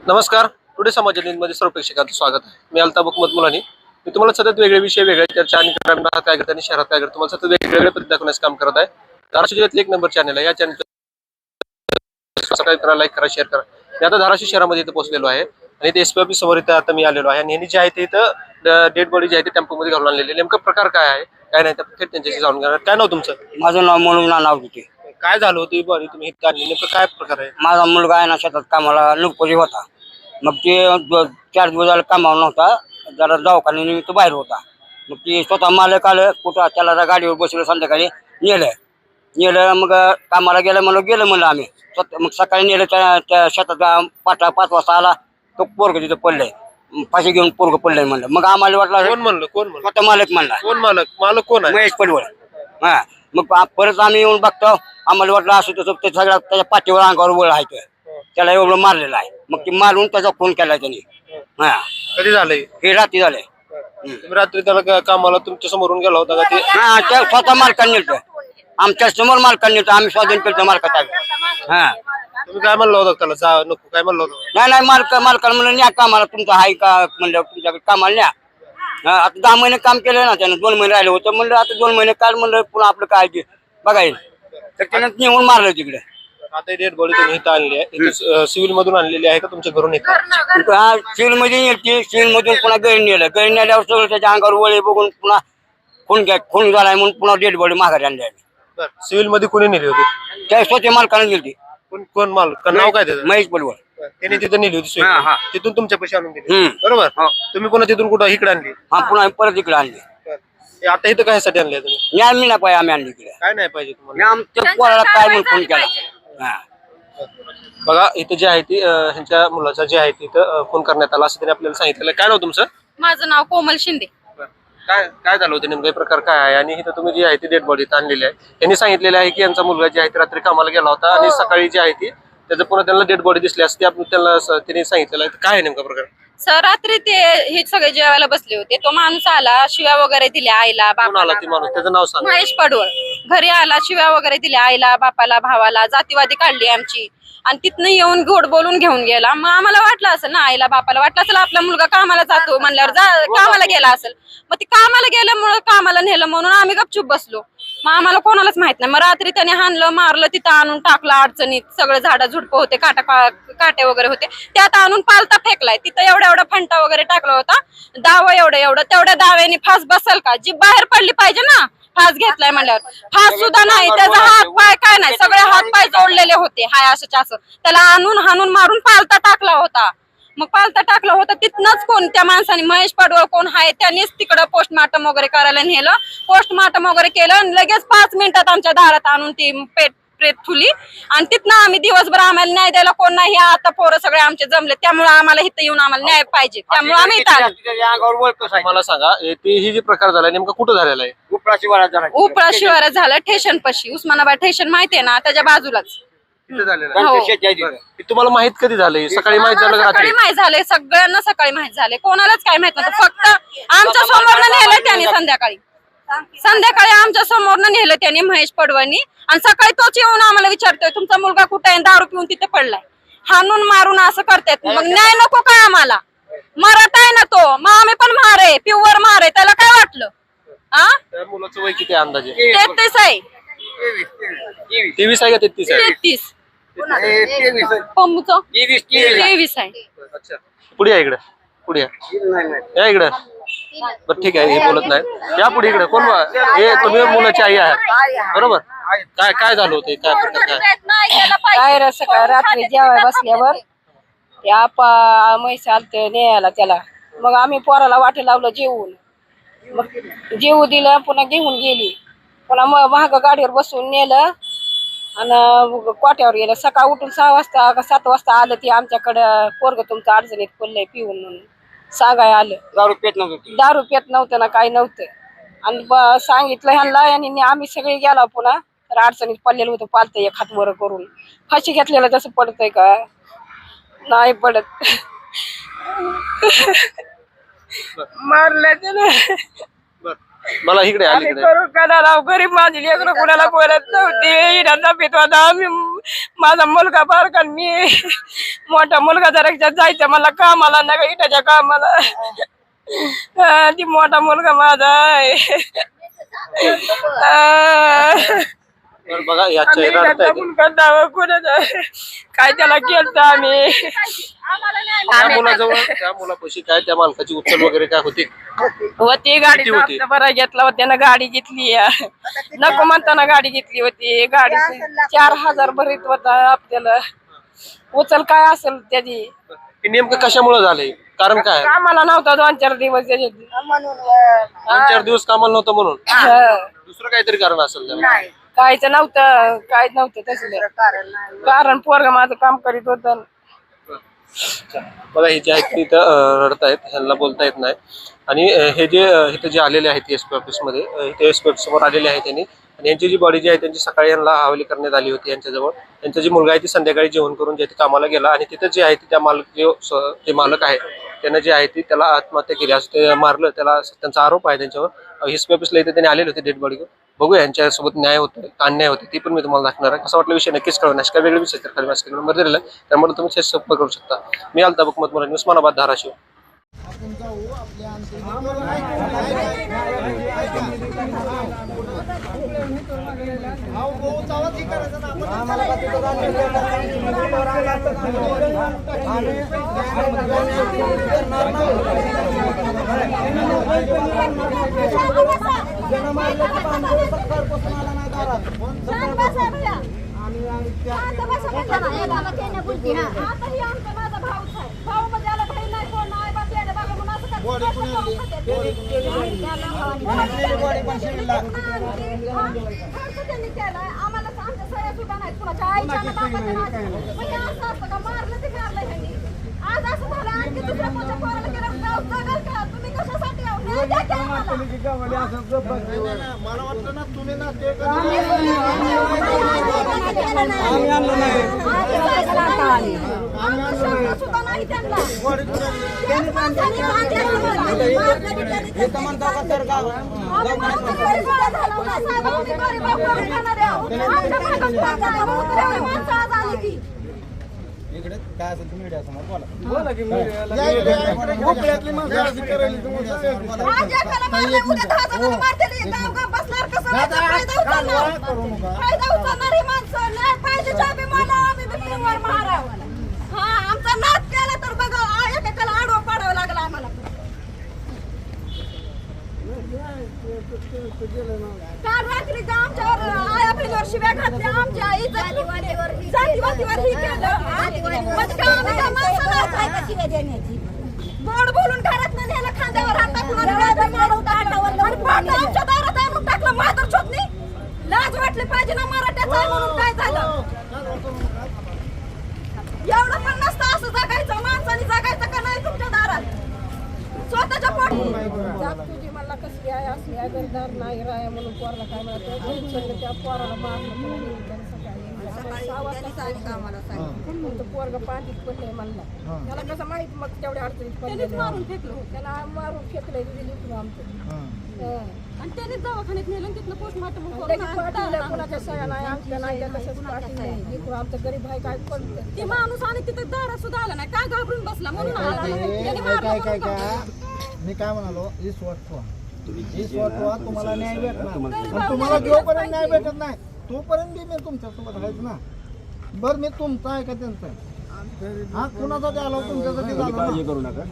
नमस्कार. टुडे समाचार न्यूजमध्ये सर्व प्रेक्षकांचं स्वागत आहे. मी अल्ताफ हुकमत मुलानी. मी तुम्हाला सतत वेगळे विषय, वेगळ्या चर्चा आणि ग्रामीण काय करत आणि शहरात काय करत तुम्हाला सतत वेगवेगळे पद्धती दाखवण्याचं काम करत आहे. धाराशिव जिल्ह्यातलं एक नंबर चॅनल आहे. या चॅनल सबस्क्राईब करा, लाईक करा, शेअर करा. मी आता धाराशिव शहरामध्ये इथं पोहोचलेलो आहे आणि ते एसपी ऑफिस समोर इथं आता मी आलेलो आहे आणि यांनी जे आहे ते इथं डेड बॉडी जी आहे ते टेम्पोमध्ये घालून आणलेली. नेमका प्रकार काय आहे काय नाही थेट त्यांच्याशी जाणून घेणार. काय नाव तुमचं? माझं नाव म्हणून नाव घेते. काय झालं होती बॉडी तुम्ही इथं आणली, नेमकं काय प्रकार आहे? माझा मुलगा आहे ना शेतात कामाला नुकपोरी होता. मग ते 4 दिवस झाले कामावर नव्हता, जरा दवाखान्यानिमित्त बाहेर होता. मग ते स्वतः मालक आलं, कुठं त्याला गाडीवर बसवलं, संध्याकाळी नेलं मग कामाला गेलं म्हणलं आम्ही. मग सकाळी नेलं त्या शेतात 5 वाजता आला. तो पोरग तिथं पडलंय, फाशी घेऊन पोरग पडलंय म्हणलं. मग आम्हाला वाटलं कोण म्हणलं स्वतः मालक म्हणला. कोण मालक कोण आहे? महेश पडवळ. हा मग परत आम्ही येऊन बघतो, आम्हाला वाटलं असं तसं ते सगळ्या त्याच्या पाठीवर अंगावर वळ आहे, त्याला एवढं मारलेलं आहे. मग ते मारून त्याचा खून केलाय त्यांनी. हा कधी झालंय हे रात्री झालंय. तुम्ही रात्री त्याला कामाला तुमच्या समोरून गेला होता का ते? हा त्या स्वतः मालकांनी नेलं, आमच्या समोर मालकांनी नेलं, आम्ही स्वाधीन केलं मालकाचा. हा तुम्ही काय म्हणलं होतं त्याला जा नको काय म्हणलं होतं? नाही मालकाला म्हणलं न्या कामाला, तुमचं आहे का म्हणलं, तुमच्याकडे कामाला न्या. आता 10 महिने काम केलं ना त्यानं, 2 महिने राहिले होतं. म्हणलं आता 2 महिने काल म्हणलं पुन्हा आपलं काय ते बघायला, तर त्यानं नेऊन मारलं तिकडे. आता डेड बॉडी तुम्ही इथं आणली आहे, सिव्हिल मधून आणलेली आहे का तुमच्या घरून येतात? सिव्हिल मध्ये नेली, सिव्हिल मधून पुन्हा गैर नेल्यावर सगळं त्याच्या अंगावर वळे बघून पुन्हा खून झालाय म्हणून पुन्हा डेड बॉडी माघारी आणली आहे. सिव्हिल मध्ये कोणी नेली होती? त्या स्वतः मालकाने दिली. कोण मालक? नाव काय त्याचं? महेश पडवळ. त्याने तिथं नेली होती हा, हा. तिथून तुमच्या पैसे आणून दिले बरोबर? तुम्ही पुन्हा तिथून कुठं इकडे आणली? हा पुन्हा परत इकडे आणली. आता इथं कशासाठी आणले तुम्ही? न्याय मी नाही पाहिजे, आम्ही आणली इकडे. काय नाही पाहिजे तुम्हाला? आमच्या पोराला काय म्हणून फोन केला. हा बघा इथं जे आहे ती ह्यांच्या मुलाचा जे आहे तिथं फोन करण्यात आला असं त्यांनी आपल्याला सांगितलेलं. काय नाव तुमचं? माझं नाव कोमल शिंदे. काय झालं होतं नेमका प्रकार काय आहे आणि इथं तुम्ही जी आहे ती डेड बॉडी आणलेली आहे? त्यांनी सांगितलेलं आहे की यांचा मुलगा जे आहे ते रात्री कामाला गेला होता आणि सकाळी जी आहे ती त्याचं पुन्हा त्यांना डेड बॉडी दिसली असते त्यांना त्यांनी सांगितलेलं आहे. काय आहे नेमका प्रकार? सर रात्री ते हे सगळे जेवायला बसले होते, तो माणूस आला, शिव्या वगैरे दिल्या आईला कोण आला बापाला. ती माणूस? त्याचं नाव सांग. महेश पडवळ घरी आला, शिव्या वगैरे दिल्या आईला बापाला भावाला, जातीवादी काढली आमची. आणि तिथनं येऊन गोड बोलून घेऊन गेला. मग आम्हाला वाटलं असेल ना, आईला बापाला वाटलं असेल आपला मुलगा कामाला जातो म्हणल्यावर कामाला गेला असेल. मग ते कामाला गेल्यामुळे कामाला नेलं म्हणून आम्ही गपचूप बसलो. मग आम्हाला कोणालाच माहित नाही. मग रात्री त्याने हाणलं मारलं, तिथं आणून टाकलं अडचणीत. सगळं झाडं झुडपं होते, काटे वगैरे होते, त्यात आणून पालता फेकलाय. तिथं एवढा फंटा वगैरे टाकला होता. दावा एवढं तेवढ्या दाव्याने फास बसल का? जी बाहेर पडली पाहिजे ना. फास घेतलाय म्हणल्यावर फास सुद्धा नाही, त्याचा हात पाय काय नाही, सगळे हात पाय जोडलेले होते. हाय असं त्याला आणून हाणून मारून पालता टाकला होता. मग पालता टाकला होता तिथनच कोण त्या माणसाने महेश पडवळ कोण आहे त्यांनीच तिकडं पोस्टमार्टम वगैरे करायला नेलं. पोस्टमार्टम वगैरे केलं आणि लगेच 5 मिनिटात आमच्या दारात आणून ती प्रेत ठुली. आणि तिथनं आम्ही दिवसभर आम्हाला न्याय द्यायला कोण नाही, आता पोरं सगळे आमचे जमले, त्यामुळे आम्हाला इथं येऊन आम्हाला न्याय पाहिजे, त्यामुळे आम्ही इथं आलो. मला सांगा ही जी प्रकार झाला नेमका कुठं झालेला आहे? उपळा शिवारात झालं, ठेशन पशी. उस्मानाबाद ठेशन माहितीये ना, त्याच्या बाजूलाच. तुम्हाला माहित कधी झालंय? सकाळी माहित झालं? सकाळी माहित झाले, सगळ्यांना सकाळी माहित झाले, कोणालाच काय माहित नव्हतं. फक्त आमच्या समोर नेलं त्याने, संध्याकाळी आमच्या समोर नेलं त्याने महेश पडवळनी. आणि सकाळी तोच येऊन आम्हाला विचारतोय तुमचा मुलगा कुठे आहे? दारू पिऊन तिथे पडलाय. हाणून मारून असं करतात. मग न्याय नको काय आम्हाला? मरत आहे ना तो, मग आम्ही पण मारे, प्युअर मारे, त्याला काय वाटलं? त्या मुलाचं वय किती अंदाजे? 33 आहे. 23 आहे का 33 आहे? 33. पम्पूचं 23 आहे. अच्छा, पुढे या इकडे, पुढे या इकडे. बरं ठीक आहे, हे बोलत नाही. या पुढे इकडे. कोण? हे तुम्ही मुलाची आई आहे बरोबर? काय झालं होतं? काय प्रकार काय रात्री जेवाय बसल्यावर त्या म्हैस आलते न्यायला त्याला. मग आम्ही पोराला वाटे लावलं जेवून. मग जेवू दिलं, पुन्हा घेऊन गेली. पुन्हा महाग गाडीवर बसून नेलं आणि कोट्यावर गेलं. सकाळ उठून 6 वाजता का 7 वाजता आलं ती आमच्याकडं, पोरग तुमचं अडचणीत पडलंय पिऊन म्हणून सांगाय आलं. दारू पेत नव्हतं ना, काही नव्हतं. आणि सांगितलं ह्यांना आणि आम्ही सगळे गेला. पुन्हा तर अडचणीत पडलेलं होतं, पालतं एक हात वर करून. फाशी घेतलेलं तसं पडतंय का? नाही पडत. मारलं त्याला. मला इकडे आली गरीब माझी लेकरं कुणाला बोलत नव्हती. आम्ही माझा मुलगा बारका आणि मी मोठा मुलगा जरा जायचं मला कामाला नका इटाच्या कामाला. ती मोठा मुलगा माझा आहे. तर बघा या चेहरा काय त्याला केलं आम्ही. त्या मुलाजवळ त्या मुलापाशी काय त्या मालकाची उचल वगैरे काय होती? होती गाडी किती होती? बरा घेतला होता त्यानं गाडी घेतली. नको म्हणताना गाडी घेतली होती. गाडी 4,000 भरीत होता आपल्याला. उचल काय असेल त्याची. हे नेमकं कशामुळे झालंय? कारण काय? कामाला नव्हता 2-4 दिवस त्याच्यात. 2-4 दिवस कामाला नव्हतं म्हणून दुसरं काहीतरी कारण असेल त्याला. कायच नव्हतं, काय नव्हतं तसलं कारण. पोरगा माझं काम करीत होत. बघा हे जे आहेत ते इथं रडतायत, ह्यांना बोलता येत नाही. आणि हे जे इथं जे आलेले आहेत एसपी ऑफिसमध्ये, इथे एसपी ऑफिस समोर आलेले आहेत त्यांनी. आणि यांची जी बॉडी जी आहे त्यांची सकाळी यांना हवाली करण्यात आली होती यांच्याजवळ. त्यांचा जी मुलगा आहे ती संध्याकाळी जेवण करून जे कामाला गेला आणि तिथं जे आहे त्या जे मालक आहे त्यांना जे आहे ती त्याला आत्महत्या केली असं ते मारलं त्याला, त्यांचा आरोप आहे त्यांच्यावर. एसपी ऑफिसला इथे त्यांनी आलेले होते डेड बॉडी. बघूया यांच्यासोबत न्याय होतोय का अन्याय होते ती पण मी तुम्हाला दाखवणार आहे. कसं वाटलं विषय नक्कीच कळवण्यास काय वेगळे विषय तर खाली माझ्याकडे नंबर दिलेला आहे, त्यामुळे तुम्ही संपर्क करू शकता. मी अल्ताफ मुलानी, उस्मानाबाद, धाराशिव. आम्हाला आमच्या सह्या सुद्धा नाहीत कुणाच्या आईच्या ना बापाच्या नावाच्या. म्हणजे असं असतं का मारलं ते मारलं ह्यांनी. आज असं झालं आणखी दुसऱ्या कोणत्या पोराला केलं गाव जगाल का तुम्ही कशासाठी आहो? न्याय द्या की आम्हाला. मला वाटतं ना तुम्ही ना ते सुद्धा नाही त्यांना. इकडे काय असेल तुम्ही मीडिया समोर बोला की मोकळ्यातली माणसं अशी करायली तुम्हाला आमचा नाद केला तर बघा एकेकाला आडवा पाडावं लागला आम्हाला. काल रात्री आमच्यावर आया बहिणीवर शिव्या घातल्या. आमच्या जातीवादीवर ही केलं. गोड बोलून घरात नेलं, खांद्यावर हात टाकून आमच्या दारात आणून टाकलं. माधुर छोटणी लाज वाटली पाहिजे ना मराठ्याचं आहे म्हणून. काय झालं एवढं पण नसतं असं जगायचं. माणसाने जगायचं का नाही तुमच्या दारात स्वतःच्या पोटी. तुझी मला कसली आहे असली आहे गरदार नाही राय म्हणून पोराला काय म्हणत त्या पोराला मारलं पोरगा पाठीत पडलंय म्हणला. त्याला कसं माहित मग तेवढ्या अडचणीत मारून फेकलं. त्याला मारून फेकलंय आमचं. आणि त्यानेच दवाखान्यात नेलं तिथलं पोस्टमार्टम कोणाच्या सह्या नाही आमच्या नाही तसंच पाठवलं. आमचं गरीब आहे काय पडतं ते माणूस आणि तिथं दारात सुद्धा आला नाही. काय घाबरून बसला म्हणून आला नाही. काय मी काय म्हणालो ईश्वर तुम्हाला न्याय भेटणार. तुम्हाला जोपर्यंत न्याय भेटत नाही तोपर्यंत मी तुमच्यासोबत राहायचं ना. बरं मी तुमचा आहे का त्यांचा आहे? हा कुणासाठी आलो तुमच्यासाठी झालो ना. करू नका